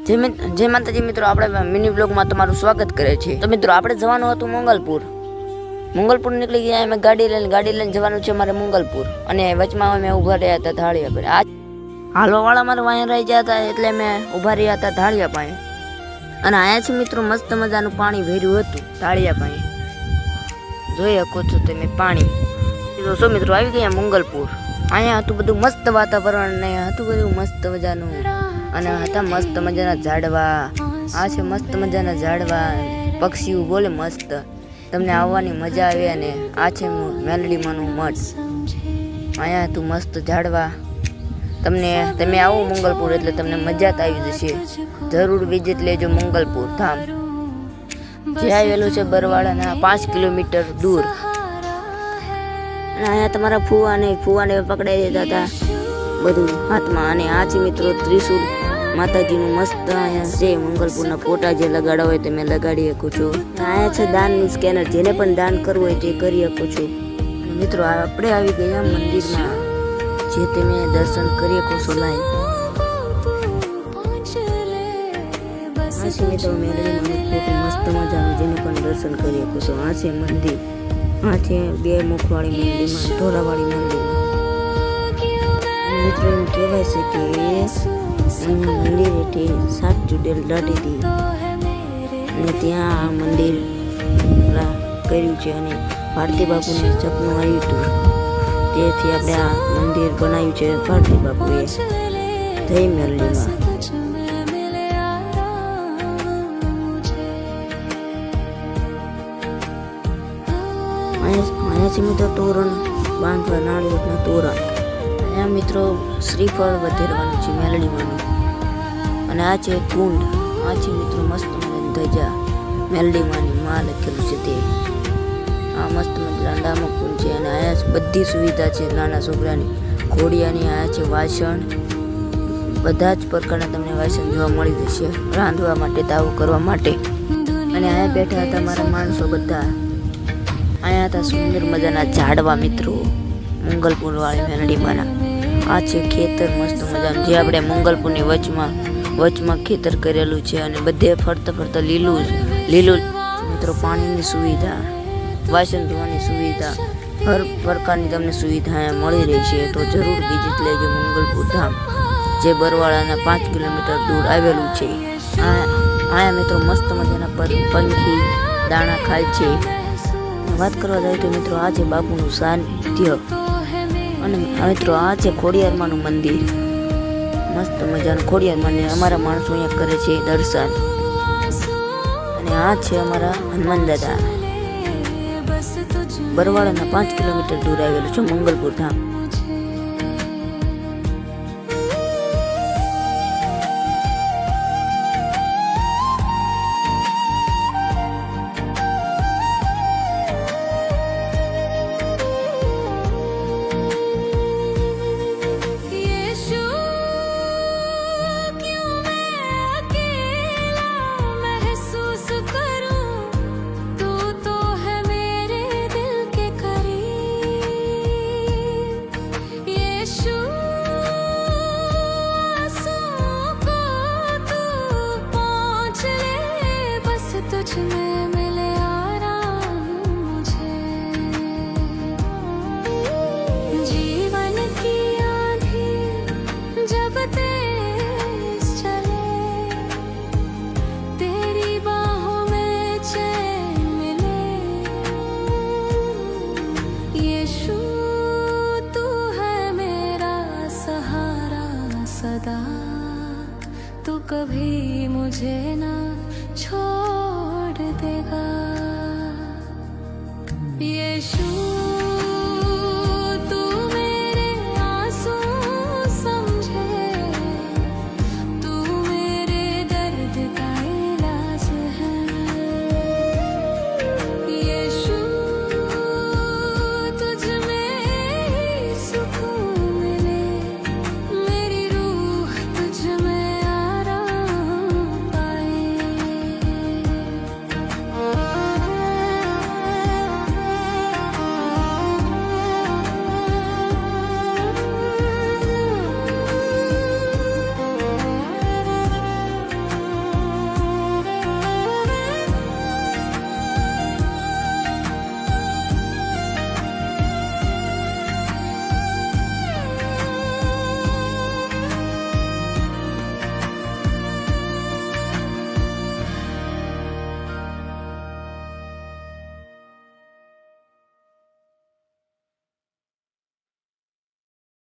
જય માતાજી મિત્રો, આપણે મિની બ્લોગમાં તમારું સ્વાગત કરે છે। તો મિત્રો આપણે જવાનું હતું મંગલપુર નીકળી ગયા। અમે ગાડી લઈને જવાનું છે મારે મંગલપુર, અને વચમાં અમે ઊભા રહ્યા હતા ધાળિયા પર। આ હાલવા વાળા મારે વાંહે રહી ગયા હતા, એટલે અમે ઊભા રહ્યા હતા ધાળિયા પાસે। અને અહીંયાથી મિત્રો મસ્ત મજાનું પાણી ભર્યું હતું ધાળિયા પાસે, જોઈ શકો છો તમે પાણી। તો શું મિત્રો આવી ગયા મંગલપુર। અહીંયા હતું બધું મસ્ત વાતાવરણ ને હતું બધું મસ્ત મજાનું, અને હતા મસ્ત મજાના ઝાડવા। આ છે મસ્ત મજાના ઝાડવા, પક્ષીઓ બોલે મસ્ત, તમને આવવાની મજા આવે। અને આ છે મેલડીમાંનું મઠ। અહીંયા હતું મસ્ત ઝાડવા। તમે આવો મંગલપુર એટલે તમને મજા જ આવી જશે। જરૂર વિઝિટ લેજો મંગલપુર ધામ, જે આવેલું છે બરવાળાના 5 કિલોમીટર દૂર। અને અહીંયા તમારા ફુવાને પકડાઈ દેતા હતા બધું હાથમાં। અને આ છે મિત્રો ત્રિશુલ માતાજીનું મસ્ત અહીંયા છે। મંગલપુરના ફોટા જે લગાડવા હોય તમે લગાડી શકો છો। અહીંયા છે દાનનું સ્કેનર, જેને પણ દાન કરવું હોય તે કરી શકો છો। મિત્રો આપણે આવી ગયા મંદિરમાં, જે તમે દર્શન કરી શકો છો લાઈવ। આ છે મિત્રો મેલડીમાંનું ફોટો મસ્ત મજાનું, જેને પણ દર્શન કરી શકો છો। આ છે મંદિર, આ છે 2 મુખવાળી મંદિરમાં, ઢોરાવાળી મંદિરમાં। મિત્રો એમ કહેવાય છે કે મંદિર હેઠે 7 ચૂડેલ દાટી હતી, અને ત્યાં આ મંદિર કર્યું છે। અને ભારતી બાપુને સપનું આવ્યું હતું, તેથી આપણે આ મંદિર બનાવ્યું છે ભારતી બાપુએ જય મેલડીમાં। અહીંયા છે મિત્રો તોરણ બાંધવા, નાળિયેરના તોરણ। અહીંયા મિત્રો શ્રીફળ વધેરવાનું છે મેલડીમાંનું। અને આ છે કુંડ, આ છે મિત્રો મસ્ત મજાની ધજા, મેલડીમાંની માં લખેલું છે તે। આ મસ્ત મજાના ડામો કુંડ છે। અને અહીંયા બધી સુવિધા છે નાના છોકરાની, ઘોડિયાની। અહીંયા છે વાસણ, બધા જ પ્રકારના તમને વાસણ જોવા મળી જશે, રાંધવા માટે, તાવ કરવા માટે। અને અહીંયા બેઠા હતા મારા માણસો બધા। અહીંયા હતા સુંદર મજાના ઝાડવા મિત્રો, મંગલપુર વાળી મેલડીમાંના। આ છે ખેતર મસ્ત મજાનું, જે આપણે મંગલપુરની વચમાં ખેતર કરેલું છે। અને બધે ફરતા લીલું મિત્રો। પાણીની સુવિધા, વાસણ ધોવાની સુવિધા, હર પ્રકારની તમને સુવિધા અહીંયા મળી રહી છે। તો જરૂર વિઝિટ લેજો મંગલપુર ધામ, જે બરવાળાના 5 કિલોમીટર દૂર આવેલું છે। અહીંયા મિત્રો મસ્ત મજાના પંખી દાણા ખાય છે। વાત કરવા જાય તો મિત્રો આ છે બાપુનું સાનિધ્ય। અને મિત્રો આ છે ખોડિયારમાંનું મંદિર, મસ્ત મજાનું ખોડિયારમાંને અમારા માણસો અહીંયા કરે છે દર્શન। અને આ છે અમારા હનુમાન દાદા, બરવાળાના 5 કિલોમીટર દૂર આવેલું છે મંગલપુર ધામ। तू कभी मुझे ना छोड़ देगा।